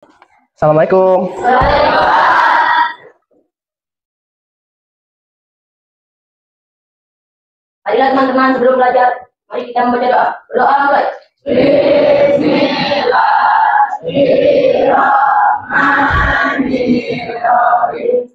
Assalamualaikum. Marilah teman-teman sebelum belajar, mari kita membaca doa. Doa mulai. Bismillahirrahmanirrahim.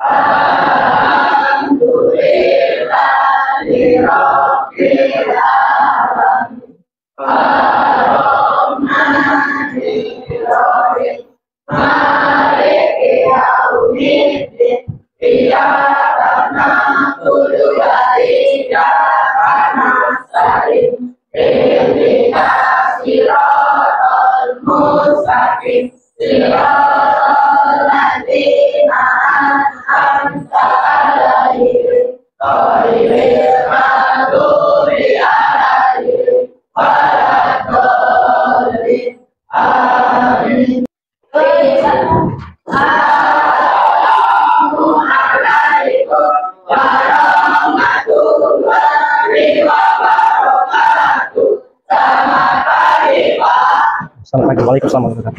Alhamdulillahirabbil alamin. Ar-Rahmanirrahim. Maliki yaumiddin. Iyyaka na'budu wa iyyaka nasta'in. Ihdinas siratal mustaqim. Siratal ladzina an'amta 'alaihim ghairil maghdubi 'alaihim waladdallin. Amin. Assalamualaikum warahmatullahi wabarakatuh. Selamat pagi, Pak. Selamat pagi. Waalaikumsalam.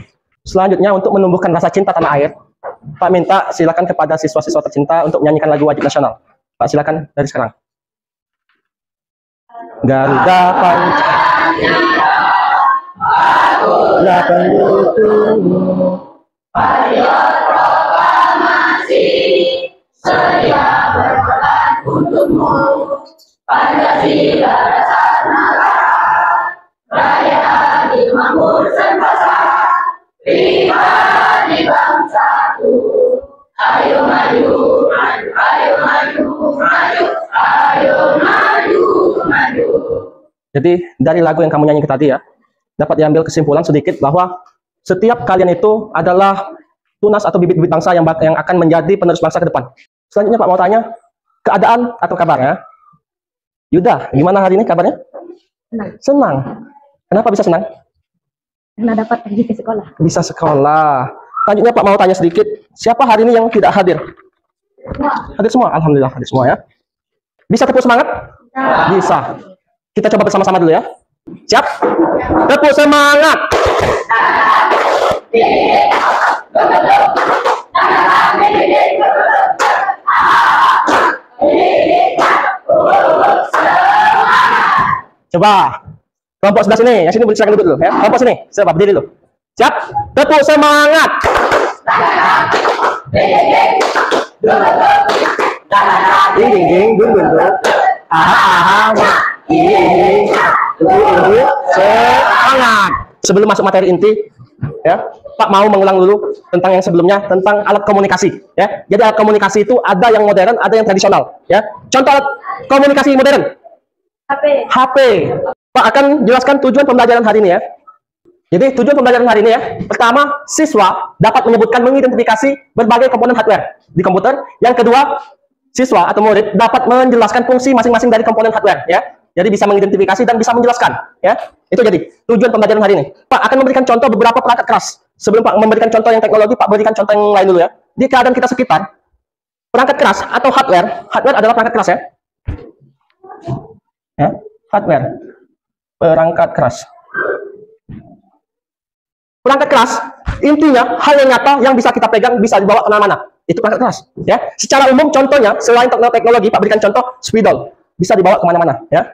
Selanjutnya untuk menumbuhkan rasa cinta tanah air, Pak minta silakan kepada siswa-siswa tercinta untuk menyanyikan lagu wajib nasional. Pak silakan dari sekarang. Garuda Pancasila, akulah pendukungmu. Patriot proklamasi, sedia berkorban untukmu. Pancasila dasar negara, rakyat adil makmur sentosa. Pribadi bangsaku, ayo maju, maju, ayo maju, maju, ayo maju, maju. Jadi dari lagu yang kamu nyanyikan tadi ya, dapat diambil kesimpulan sedikit bahwa setiap kalian itu adalah tunas atau bibit-bibit bangsa yang akan menjadi penerus bangsa ke depan. Selanjutnya Pak mau tanya, keadaan atau kabarnya? Yuda, gimana hari ini kabarnya? Senang. Senang. Kenapa bisa senang? Karena dapat pergi ke sekolah. Bisa sekolah. Selanjutnya Pak mau tanya sedikit, siapa hari ini yang tidak hadir? Hadir semua? Alhamdulillah hadir semua ya. Bisa tepuk semangat? Bisa. Kita coba bersama-sama dulu ya. Siap? Tepuk semangat. Coba. Kelompok sebelah sini, yang sini silakan duduk dulu ya. Kelompok sini, coba berdiri dulu. Siap? Tepuk semangat. Ding ding ding ding ding ding. Aha aha. Ini semangat. Sebelum masuk materi inti, ya, Pak mau mengulang dulu tentang yang sebelumnya tentang alat komunikasi, ya. Jadi alat komunikasi itu ada yang modern, ada yang tradisional, ya. Contoh alat komunikasi modern. HP. Pak akan jelaskan tujuan pembelajaran hari ini ya. Jadi tujuan pembelajaran hari ini ya, pertama, siswa dapat menyebutkan mengidentifikasi berbagai komponen hardware di komputer. Yang kedua, siswa atau murid dapat menjelaskan fungsi masing-masing dari komponen hardware ya. Jadi bisa mengidentifikasi dan bisa menjelaskan ya. Itu jadi tujuan pembelajaran hari ini. Pak akan memberikan contoh beberapa perangkat keras. Sebelum Pak memberikan contoh yang teknologi, Pak berikan contoh yang lain dulu ya. Di keadaan kita sekitar, perangkat keras atau hardware adalah perangkat keras ya. Ya, hardware. Perangkat keras. Perangkat keras intinya hal yang nyata yang bisa kita pegang, bisa dibawa kemana-mana. Itu perangkat keras ya. Secara umum contohnya selain teknologi, Pak berikan contoh spidol, bisa dibawa kemana-mana ya.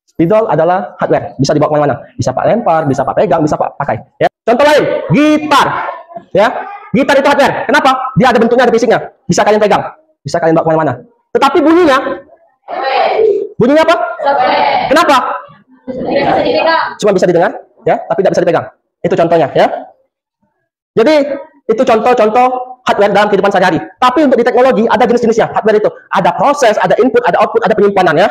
Spidol adalah hardware, bisa dibawa kemana-mana, bisa Pak lempar, bisa Pak pegang, bisa Pak pakai ya. Contoh lain, gitar ya. Gitar itu hardware. Kenapa? Dia ada bentuknya, ada fisiknya, bisa kalian pegang, bisa kalian bawa kemana-mana. Tetapi bunyinya apa? Kenapa? Cuma bisa didengar ya, tapi tidak bisa dipegang. Itu contohnya ya. Jadi itu contoh-contoh hardware dalam kehidupan sehari-hari. Tapi untuk di teknologi ada jenis-jenisnya. Hardware itu ada proses, ada input, ada output, ada penyimpanan ya.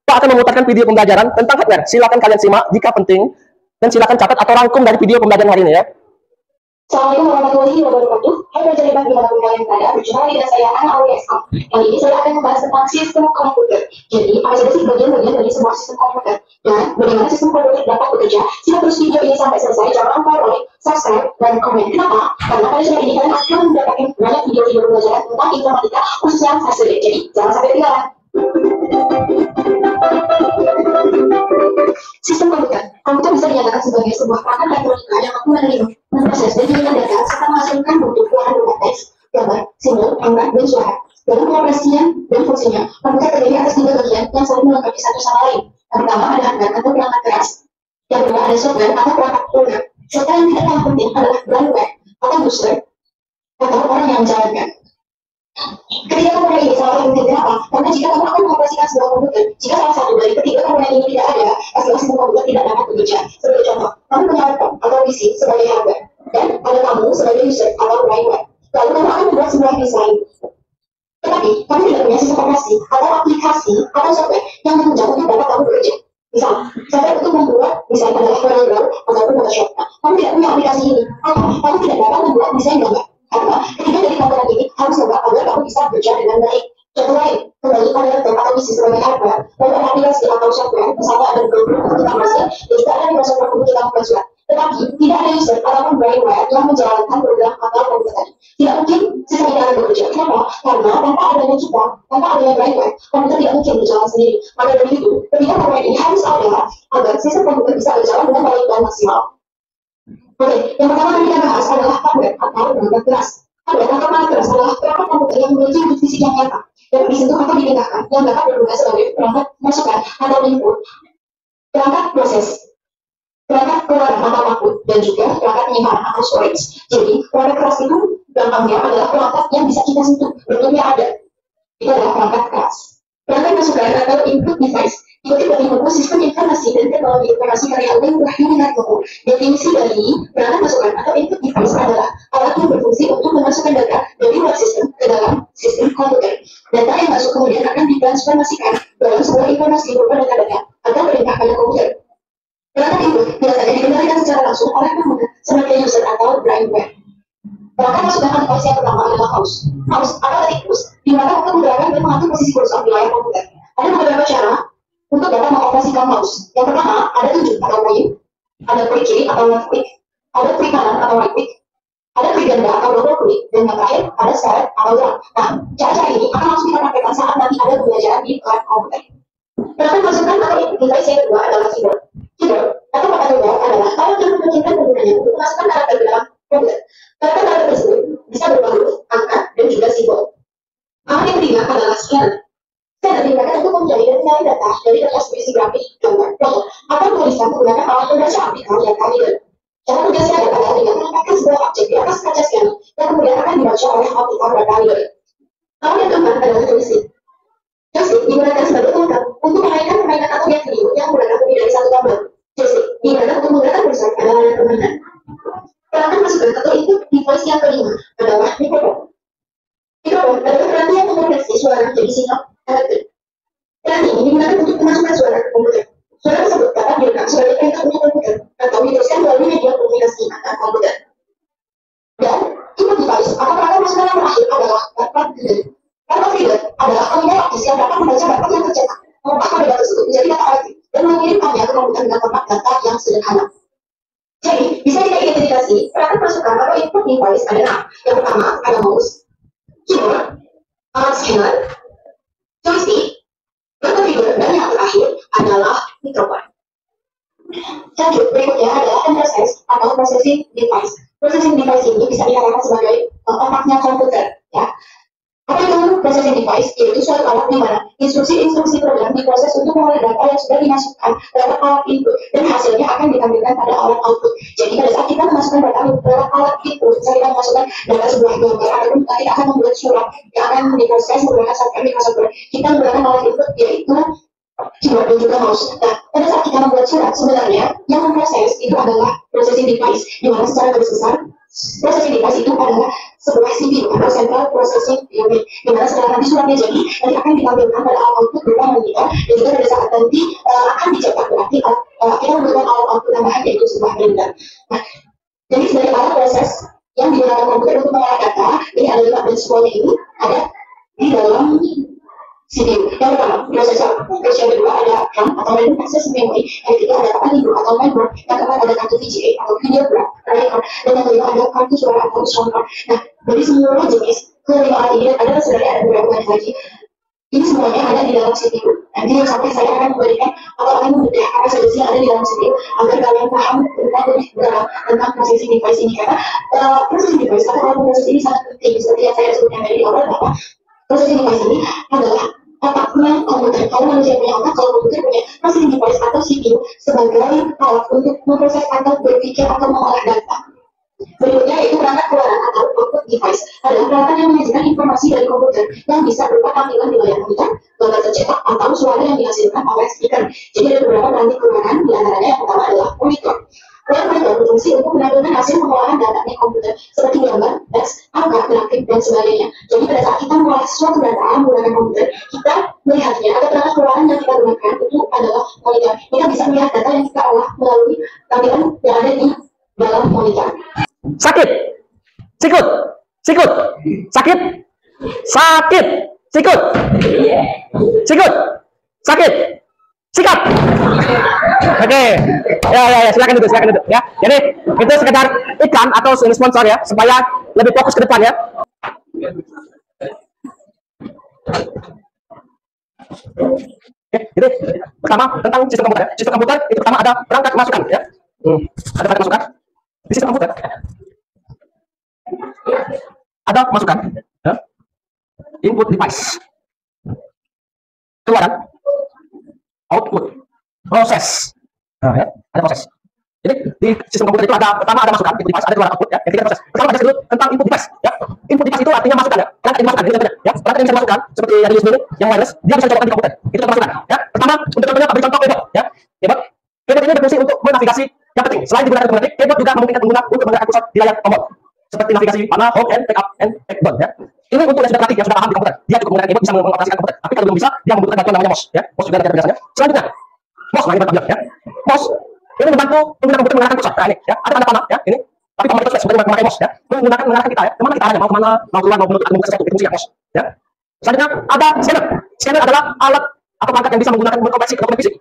Pak akan memutarkan video pembelajaran tentang hardware. Silakan kalian simak jika penting, dan silakan catat atau rangkum dari video pembelajaran hari ini ya. Assalamualaikum warahmatullahi wabarakatuh. Hai belajar hebat dimanapun kalian berada, berjumpa lagi dengan saya Ana Aulia SK. Kali ini saya akan membahas tentang sistem komputer. Jadi apa saja sih bagian-bagian dari sebuah sistem komputer dan bagaimana sistem komputer dapat bekerja? Simak terus video ini sampai selesai. Jangan lupa like, subscribe, dan komen. Kenapa? Karena pada channel ini kalian akan mendapatkan banyak video-video pembelajaran tentang informatika khususnya fase D. Jadi jangan sampai ketinggalan. Sistem komputer. Komputer bisa dinyatakan sebagai sebuah perangkat elektronika yang mampu menerima, memproses, dan menyiapkan data serta menghasilkan bentuk puluhan berupa teks, gambar, simbol, angka, dan suara. Dalam pengoperasian dan fungsinya, komputer terdiri atas 3 bagian yang saling melengkapi satu sama lain. Yang pertama ada hardware atau perangkat keras. Yang kedua ada software atau perangkat lunak. Serta yang tidak kalah penting adalah firmware atau user atau orang yang menjalankan. Ketiga komponen ini sangat penting. Kenapa? Karena jika kamu akan mengoperasikan sebuah komputer, jika salah satu dari ketiga komponen ini tidak ada, pastilah sistem komputer tidak dapat bekerja. Sebagai contoh, kamu punya laptop atau PC sebagai hardware, dan ada kamu sebagai user atau firmware. Lalu kamu akan membuat sebuah desain. Tetapi, kamu tidak punya sistem operasi atau aplikasi atau software yang menunjang untuk dapat kamu bekerja. Misal, software untuk membuat desain adalah Corel Draw ataupun Photoshop. Nah, kamu tidak punya aplikasi ini, atau kamu tidak dapat membuat desain gambar. Karena ketiga dari komponen ini harus lengkap agar kamu bisa bekerja dengan baik. Contoh lain, kembali pada laptop atau PC sebagai hardware, lalu ada aplikasi atau software, misalnya ada Google untuk kita mesin, dan juga ada Microsoft Word untuk kita membuat surat. Tetapi, tidak ada user ataupun firmware yang menjalankan program atau komputer tadi. Tidak mungkin sistem ini akan bekerja. Kenapa? Karena tanpa adanya kita, tanpa adanya firmware, komputer tidak mungkin berjalan sendiri. Maka dari itu, ketiga komponen ini harus ada agar sistem komputer bisa berjalan dengan baik dan maksimal. Oke, yang pertama yang kita bahas adalah hardware atau perangkat keras. Hardware atau perangkat keras adalah perangkat komputer yang memiliki wujud fisik yang nyata, dapat disentuh atau dipindahkan, yang dapat berguna sebagai perangkat masukan atau input, perangkat proses, perangkat keluaran atau output, dan juga perangkat penyimpanan atau storage. Jadi, perangkat keras itu gampangnya adalah perangkat yang bisa kita sentuh, bentuknya ada. Itu adalah perangkat keras. Perangkat masukan atau input device dikutip dari buku Sistem Informasi dan Teknologi Informasi karya Wayne Wahyunarko. Definisi dari perangkat masukan atau input device adalah alat yang berfungsi untuk memasukkan data dari luar sistem ke dalam sistem komputer. Data yang masuk kemudian akan ditransformasikan dalam sebuah informasi berupa data-data atau perintah pada komputer. Perangkat input biasanya dikendalikan secara langsung oleh pengguna sebagai user atau firmware. Perangkat masukan device yang pertama adalah mouse. Mouse atau tikus digunakan untuk menggerakkan dan mengatur posisi kursor di layar komputer. Ada beberapa cara untuk dapat mengoperasikan mouse. Yang pertama, ada 7 atau poin, ada klik kiri atau left click, ada klik kanan atau right click, ada klik ganda atau double click, dan yang terakhir ada start atau drag. Nah, cara-cara ini akan langsung kita praktekkan saat nanti ada pembelajaran di lab komputer. Perangkat masukan atau input device yang kedua adalah keyboard. Keyboard atau papan tombol adalah alat yang memungkinkan penggunanya untuk memasukkan karakter ke dalam komputer. Karakter tersebut bisa berupa huruf, angka, dan juga simbol. Alat yang ketiga adalah scanner. Scanner digunakan untuk mencari dan mencari data dari kertas berisi grafik, gambar, foto, atau tulisan menggunakan alat pembaca optikal yang reader. Cara tugasnya adalah dengan menempatkan sebuah objek di atas kaca scanner yang kemudian akan dibaca oleh optikal reader. Alat yang keempat adalah joystick. Joystick digunakan sebagai pelengkap untuk memainkan permainan atau game video yang menggunakan lebih dari satu tombol. Joystick digunakan untuk menggerakkan kursor pada layar permainan. Perangkat masukan atau input device yang kelima adalah mikrofon. Mikrofon adalah peranti yang mengonversi suara menjadi sinyal elektrik. Peranti ini digunakan untuk memasukkan suara ke komputer. Suara tersebut dapat direkam sebagai perintah untuk komputer atau diteruskan melalui media komunikasi antar komputer. Dan input device atau perangkat masukan yang terakhir adalah barcode reader. Barcode reader adalah terminal optis yang dapat membaca barcode yang tercetak, mengubah kode tersebut menjadi data elektrik, dan mengirimkannya ke komputer dengan format data yang sederhana. Jadi, bisa kita identifikasi perangkat masukan atau input device adalah yang pertama ada mouse, keyboard, alat scanner, joystick, barcode reader, dan yang terakhir adalah mikrofon. Lanjut, berikutnya adalah process atau processing device. Processing device ini bisa dikatakan sebagai otaknya komputer, ya. Apa itu processing device? Yaitu suatu alat di mana instruksi-instruksi program diproses untuk mengolah data yang sudah dimasukkan lewat alat input dan hasilnya akan ditampilkan pada alat output. Jadi pada saat kita memasukkan data lewat alat input, misalnya kita memasukkan data sebuah gambar ataupun kita akan membuat surat yang akan diproses menggunakan software Microsoft Word. Kita menggunakan alat input yaitu keyboard dan juga mouse. Nah, pada saat kita membuat surat sebenarnya yang memproses itu adalah processing device, di mana secara garis besar processing device itu adalah sebuah CPU atau Central Processing Unit, di mana setelah nanti suratnya jadi, nanti akan ditampilkan pada alat output berupa monitor, dan juga pada saat nanti akan dicetak berarti kita membutuhkan alat output tambahan yaitu sebuah printer. Nah, jadi sebagai alat proses yang digunakan komputer untuk mengolah data, ini ada 5 dan semuanya ini ada di dalam CPU. Yang pertama, prosesor. Terus yang kedua ada RAM atau random access memory. Yang ketiga ada kartu hidro atau mainboard. Yang keempat ada kartu VGA atau video graph record. Dan yang kelima ada kartu suara atau sound card. Nah, dari semua jenis kelima alat ini ada sebenarnya ada beberapa lagi. Ini semuanya ada di dalam CPU. Nanti sampai saya akan memberikan atau akan membedah apa saja sih yang ada di dalam CPU agar kalian paham tentang lebih dalam tentang processing device ini, karena processing device atau proses ini sangat penting seperti yang saya sebutkan tadi di awal, bahwa processing device ini adalah otaknya komputer. Kalau manusia punya otak, kalau komputer punya processing device atau CPU sebagai alat untuk memproses atau berpikir atau mengolah data. Berikutnya yaitu perangkat keluaran atau output device, adalah perangkat yang menyajikan informasi dari komputer yang bisa berupa tampilan di layar monitor, gambar tercetak, atau suara yang dihasilkan oleh speaker. Jadi ada beberapa perangkat keluaran, di antaranya yang pertama adalah monitor. Monitor berfungsi untuk menampilkan hasil pengolahan datanya komputer seperti gambar, teks, angka, grafik, dan sebagainya. Jadi pada saat kita mengolah suatu data menggunakan komputer, kita melihatnya. Ada perangkat keluaran yang kita gunakan itu adalah monitor. Kita bisa melihat data yang kita olah melalui tampilan yang ada di dalam monitor. Sakit, sikut, sikut, sakit, sakit, sikut, sikut, sakit, sikat. Oke, ya, silakan duduk ya. Jadi itu sekedar iklan atau sponsor ya, supaya lebih fokus ke depan ya. Oke, jadi pertama tentang sistem komputer. Sistem komputer itu pertama ada perangkat masukan ya. Ada perangkat masukan di sistem komputer. Ada masukan ya. Input device, keluaran, output, proses. Nah, ya, ada proses. Jadi di sistem komputer itu ada pertama ada masukan input device, ada keluaran output ya. Yang ketiga proses. Pertama kita dulu tentang input device ya. Input device itu artinya masukan ya. Perangkat yang dimasukkan ini contohnya ya. Perangkat yang bisa dimasukkan seperti yang di USB ini, yang wireless, dia bisa dicolokkan di komputer. Itu masukan ya. Pertama untuk contohnya beri contoh keyboard ya. Keyboard ini berfungsi untuk menavigasi yang penting. Selain digunakan untuk mengetik, keyboard juga memungkinkan pengguna untuk menggerakkan kursor di layar tombol. Seperti navigasi panah, home, and take up, and take down ya. Ini untuk yang sudah terlatih, yang sudah paham di komputer. Dia cukup menggunakan keyboard bisa mengoperasikan komputer. Tapi kalau belum bisa, dia membutuhkan bantuan namanya mouse ya. Mouse juga ada penjelasannya. Selanjutnya, mouse ini bantu ya. Mouse ini membantu pengguna komputer menggunakan kursor. Nah ini ya, ada tanda panah ya ini. Tapi kalau kita sebenarnya memakai mouse ya, mengarahkan kita ya. Kemana kita arahnya, mau kemana, mau keluar, mau menuju, atau membuka sesuatu, itu fungsi mouse ya. Selanjutnya ada scanner. Scanner adalah alat atau perangkat yang bisa menggunakan mengkonversi dokumen fisik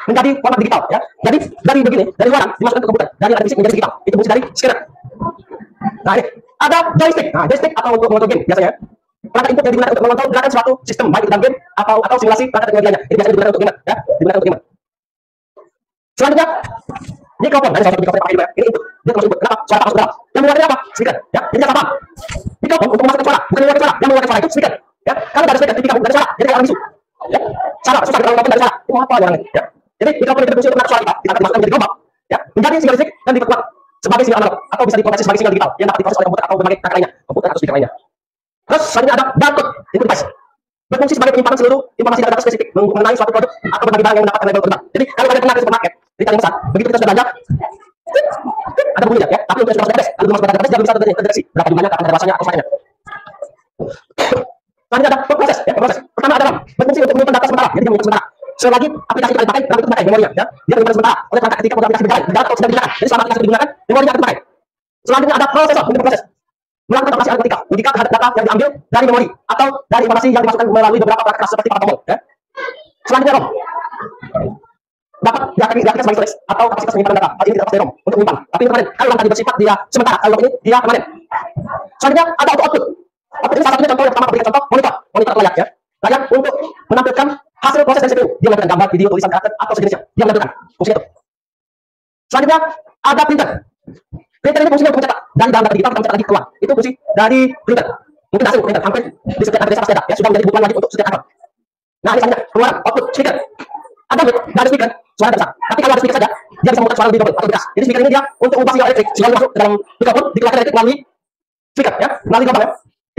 menjadi format digital ya. Jadi dari begini, dari luaran dimasukkan ke komputer, dari alat fisik menjadi digital. Itu fungsi dari scanner. Nah ini ada joystick. Nah joystick atau untuk mengontrol game biasanya. Perangkat input yang digunakan untuk mengontrol gerakan suatu sistem baik dalam game atau simulasi perangkat teknologinya. Ini biasanya digunakan untuk gamer ya, digunakan untuk gamer. Selanjutnya mikrofon, ada salah satu mikrofon yang pakai juga ya. Ini input, dia termasuk input. Kenapa? Suara masuk dalam. Yang mengeluarkan apa? Speaker ya. Jadi jangan paham. Mikrofon untuk memasukkan suara, bukan mengeluarkan suara. Yang mengeluarkan suara itu speaker ya. Kalau ada speaker, ketika ada suara, jadi kayak orang bisu. Ya. Salah, susah kita ngomongin dari suara. Itu apa orang ini ya. Jadi mikrofon itu berfungsi untuk menangkap suara kita akan dimasukkan menjadi gelombang ya, menjadi sinyal listrik dan diperkuat sebagai sinyal analog atau bisa dikonversi sebagai sinyal digital yang dapat diproses oleh komputer atau berbagai perangkat lainnya, komputer atau speaker lainnya. Terus selanjutnya ada barcode input device. Berfungsi sebagai penyimpanan seluruh informasi data spesifik mengenai suatu produk atau berbagai barang yang mendapatkan label tertentu. Jadi kalau kalian pernah ke supermarket di kalian besar, begitu kita sudah belanja, ada bunyinya ya. Tapi untuk yang sudah masuk database, kalau masuk database dia bisa terdeteksi berapa jumlahnya, kapan rasanya atau sebagainya. Selanjutnya ada proses ya, proses. Pertama ada RAM, berfungsi untuk menyimpan data sementara. Jadi dia menyimpan sementara. Selagi aplikasi kalian pakai, RAM itu pakai memorinya ya. Dia menyimpan sementara oleh perangkat ketika program aplikasi berjalan atau sedang digunakan. Jadi selama aplikasi digunakan, memorinya akan dipakai. Selanjutnya ada prosesor untuk proses. Melakukan operasi aritmetika, logika terhadap data yang diambil dari memori atau dari informasi yang dimasukkan melalui beberapa perangkat keras seperti pada tombol ya. Selanjutnya ROM dapat diartikan sebagai storage atau kapasitas penyimpanan data. Hal ini tidak dari ROM untuk menyimpan. Tapi untuk kemarin, kalau tadi bersifat dia sementara, kalau ini dia permanen. Selanjutnya ada output. Output ini salah satunya contoh yang pertama berikan contoh monitor layar ya. Layar untuk menampilkan hasil proses dari CPU. Dia menampilkan gambar, video, tulisan, karakter atau sejenisnya. Dia menampilkan fungsi itu. Selanjutnya ada printer. Printer ini fungsinya untuk mencetak dari dalam data digital kita mencetak lagi keluar. Itu fungsi dari printer. Mungkin hasil printer hampir di setiap aplikasi pasti ada ya, sudah menjadi kebutuhan wajib untuk setiap kantor. Nah ini selanjutnya keluaran output speaker. Ada mic, dari speaker suara besar. Tapi kalau ada speaker saja, dia bisa memutar suara lebih double atau tegas. Jadi speaker ini dia untuk mengubah sinyal elektrik, sinyal masuk ke dalam mikrofon dikeluarkan elektrik melalui speaker ya, melalui gelombang ya.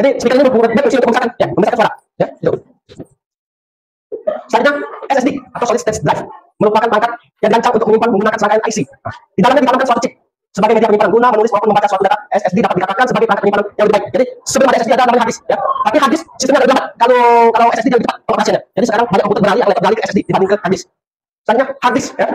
Jadi speaker ini berfungsi untuk memisahkan suara ya. Itu. Selanjutnya SSD atau solid state drive merupakan perangkat yang dirancang untuk menyimpan menggunakan serangkaian IC. Nah, di dalamnya ditanamkan suatu chip sebagai media penyimpanan guna menulis maupun membaca suatu data. SSD dapat dikatakan sebagai perangkat penyimpanan yang lebih baik. Jadi sebelum ada SSD ada namanya hard disk ya. Tapi hard disk sistemnya lebih lambat. Kalau SSD lebih cepat pengoperasiannya. Jadi sekarang banyak komputer beralih ke SSD dibanding ke hard disk. Selanjutnya hard disk ya.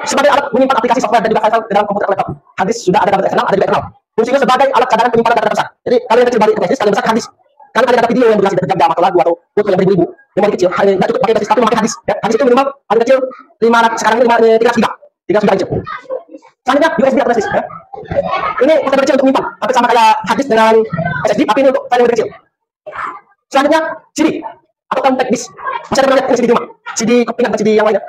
Sebagai alat menyimpan aplikasi software dan juga file di dalam komputer atau laptop. Hard disk sudah ada dalam eksternal, ada juga internal. Fungsinya sebagai alat cadangan penyimpanan data besar. Jadi kalau yang kecil balik ke SSD, kalau besar hard disk. Kalau ada data video yang durasi berjam-jam atau lagu atau foto yang beribu-ribu, memori kecil, hanya nggak cukup pakai basis tapi memakai hard disk. Ya. Hard disk itu minimal paling kecil 500, sekarang ini 300 giga, 300 giga. Selanjutnya USB atau flash disk. Ya. Ini portable kecil untuk menyimpan, tapi sama kayak hard disk dengan SSD, tapi ini untuk file yang lebih kecil. Selanjutnya CD. atau compact disc. Masih ada pernah lihat ini CD di rumah? CD kepingan atau CD yang lainnya?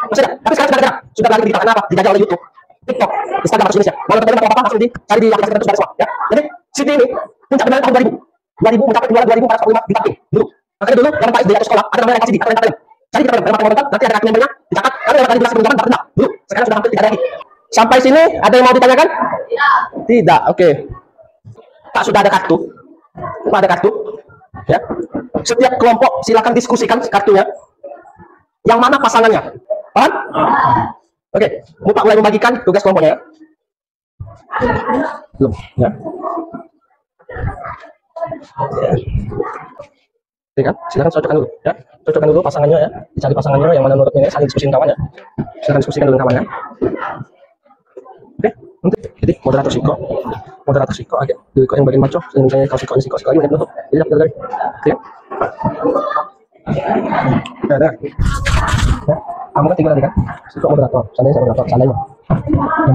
Masih ada. Tapi sekarang sudah beralih digital. Kenapa? Dijajah oleh YouTube, TikTok, Instagram, atau Indonesia. Kalau teman-teman apa-apa langsung cari di aplikasi terus semua. Ya. Jadi CD ini puncak penjualan tahun 2000 mencapai penjualan 2.445 di tapping dulu. Makanya dulu yang SD atau sekolah ada namanya CD atau yang tapping. Cari kita dalam nonton, nanti ada kaki membernya dicatat. Kalau lewat kali penjualan tak kenal. Dulu. Sekarang sudah hampir tidak ada lagi. Sampai sini ada yang mau ditanyakan? Tidak. Oke. Pak, sudah ada kartu. Pak, ada kartu. Ya. Setiap kelompok silakan diskusikan kartunya. Yang mana pasangannya? Paham? Oke. Pak mulai membagikan tugas kelompoknya ya. Belum. Ya. Oke kan? Silakan cocokkan dulu ya. Cocokkan dulu pasangannya ya. Dicari pasangannya yang mana menurut ini, saling diskusikan kawannya. Silakan diskusikan dulu kawannya. Oke, jadi moderator Siko agak Siko yang bagian maco, misalnya kalau Siko ini menutup, jadi dapat dari, oke, ada, ya, kamu kan tiga tadi kan, Siko moderator, seandainya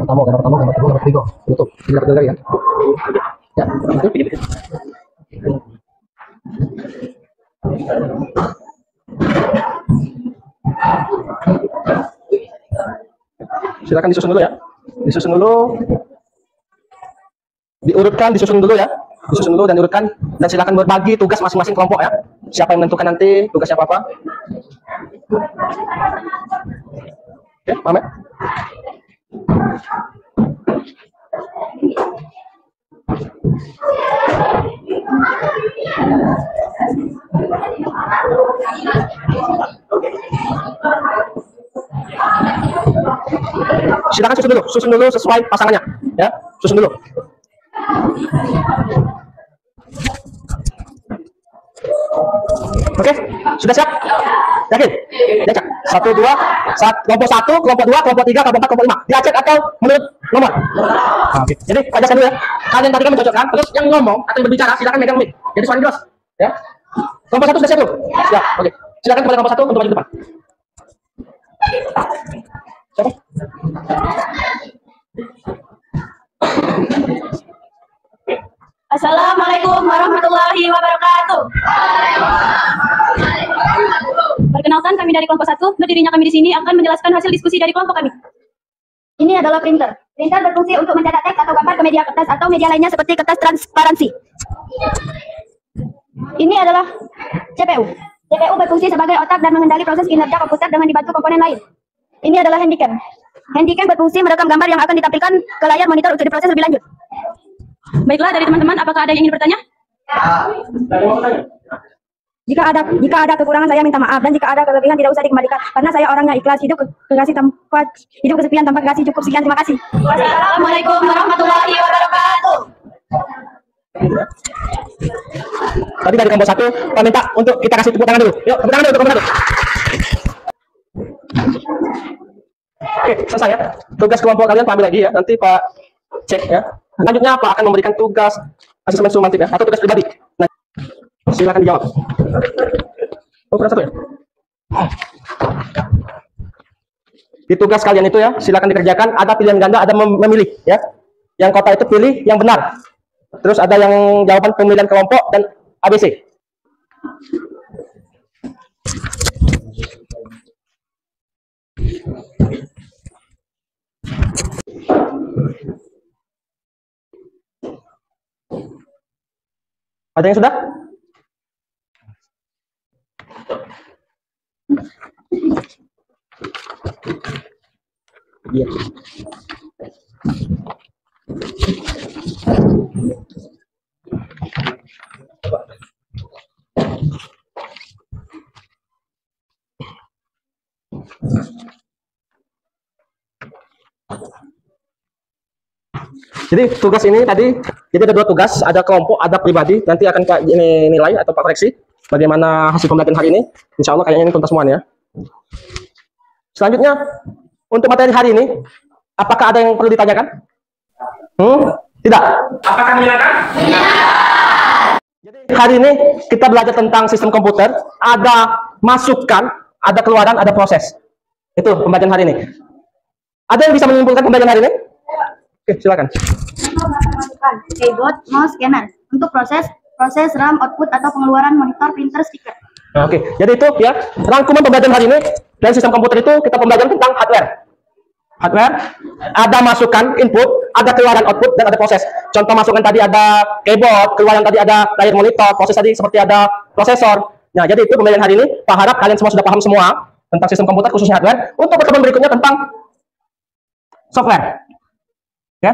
gambar pertama, gambar kedua, gambar ketiga, tutup, jadi dapat dari ya, ya, itu, silakan disusun dulu ya. Disusun dulu, disusun dulu dan diurutkan, dan silakan berbagi tugas masing-masing kelompok ya. Siapa yang menentukan nanti tugasnya apa? Oke, paham ya? Silakan susun dulu sesuai pasangannya, ya. Susun dulu. Oke, sudah siap? Yakin? Ya, Cak. 1, 2, kelompok 1, kelompok 2, kelompok 3, kelompok 4, kelompok 5. Diacak atau menurut nomor? Oke. Jadi, ajakan dulu ya. Kalian tadi kan mencocokkan, terus yang ngomong atau yang berbicara silakan megang mic. Jadi suara jelas, ya. Kelompok 1 sudah siap belum? Siap. Oke. Silakan kepada kelompok 1 untuk maju depan. Siapa? Assalamualaikum warahmatullahi wabarakatuh. Perkenalkan, kami dari kelompok 1. Berdirinya kami di sini akan menjelaskan hasil diskusi dari kelompok kami. Ini adalah printer. Printer berfungsi untuk mencetak teks atau gambar ke media kertas atau media lainnya seperti kertas transparansi. Ini adalah CPU. CPU berfungsi sebagai otak dan mengendali proses kinerja komputer dengan dibantu komponen lain. Ini adalah handycam. Handycam berfungsi merekam gambar yang akan ditampilkan ke layar monitor untuk diproses lebih lanjut. Baiklah, dari teman-teman, apakah ada yang ingin bertanya? Jika ada kekurangan saya minta maaf, dan jika ada kelebihan tidak usah dikembalikan, karena saya orangnya ikhlas, hidup kesepian tanpa kekasih. Cukup sekian, terima kasih. Wassalamualaikum warahmatullahi wabarakatuh. Tadi dari kelompok 1, saya minta untuk kita kasih tepuk tangan dulu. Yuk, tepuk tangan dulu untuk kelompok 1. Oke, selesai ya. Tugas kelompok kalian Pak ambil lagi ya. Nanti Pak cek ya. Lanjutnya Pak akan memberikan tugas asesmen sumatif ya, atau tugas pribadi. Nah, silakan dijawab. Oh, kurang 1 ya. Di tugas kalian itu ya, silakan dikerjakan. Ada pilihan ganda, ada memilih ya. Yang kota itu pilih yang benar. Terus ada yang jawaban pemilihan kelompok dan ABC. Ada yang sudah? Iya. Jadi tugas ini tadi, jadi ada 2 tugas, ada kelompok, ada pribadi. Nanti akan ini nilai atau Pak koreksi bagaimana hasil pembelajaran hari ini. Insya Allah kayaknya ini tuntas semuanya. Selanjutnya untuk materi hari ini, apakah ada yang perlu ditanyakan? Tidak. Apakah menyenangkan? Jadi hari ini kita belajar tentang sistem komputer. Ada masukan, ada keluaran, ada proses. Itu pembelajaran hari ini. Ada yang bisa menyimpulkan pembelajaran hari ini? Oke, silakan. Keyboard, mouse, scanner. Untuk proses RAM, output atau pengeluaran monitor, printer, stiker. Nah, oke, jadi itu ya rangkuman pembelajaran hari ini dari sistem komputer itu kita pembelajaran tentang hardware. Hardware ada masukan input, ada keluaran output, dan ada proses. Contoh masukan tadi ada keyboard, keluaran tadi ada layar monitor, proses tadi seperti ada prosesor. Nah, jadi itu pembelajaran hari ini. Pak harap kalian semua sudah paham semua tentang sistem komputer khususnya hardware. Untuk pertemuan berikutnya tentang software. Ya,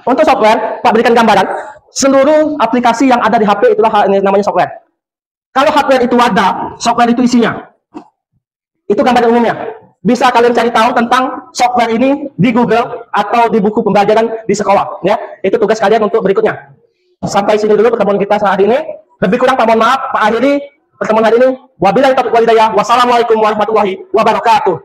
untuk software, Pak berikan gambaran. Seluruh aplikasi yang ada di HP itulah ini namanya software. Kalau hardware itu ada, software itu isinya. Itu gambaran umumnya. Bisa kalian cari tahu tentang software ini di Google atau di buku pembelajaran di sekolah. Ya, itu tugas kalian untuk berikutnya. Sampai sini dulu pertemuan kita saat ini. Lebih kurang Pak mohon maaf, Pak akhiri pertemuan hari ini. Wabillahi taufiq wal hidayah. Wassalamualaikum warahmatullahi wabarakatuh.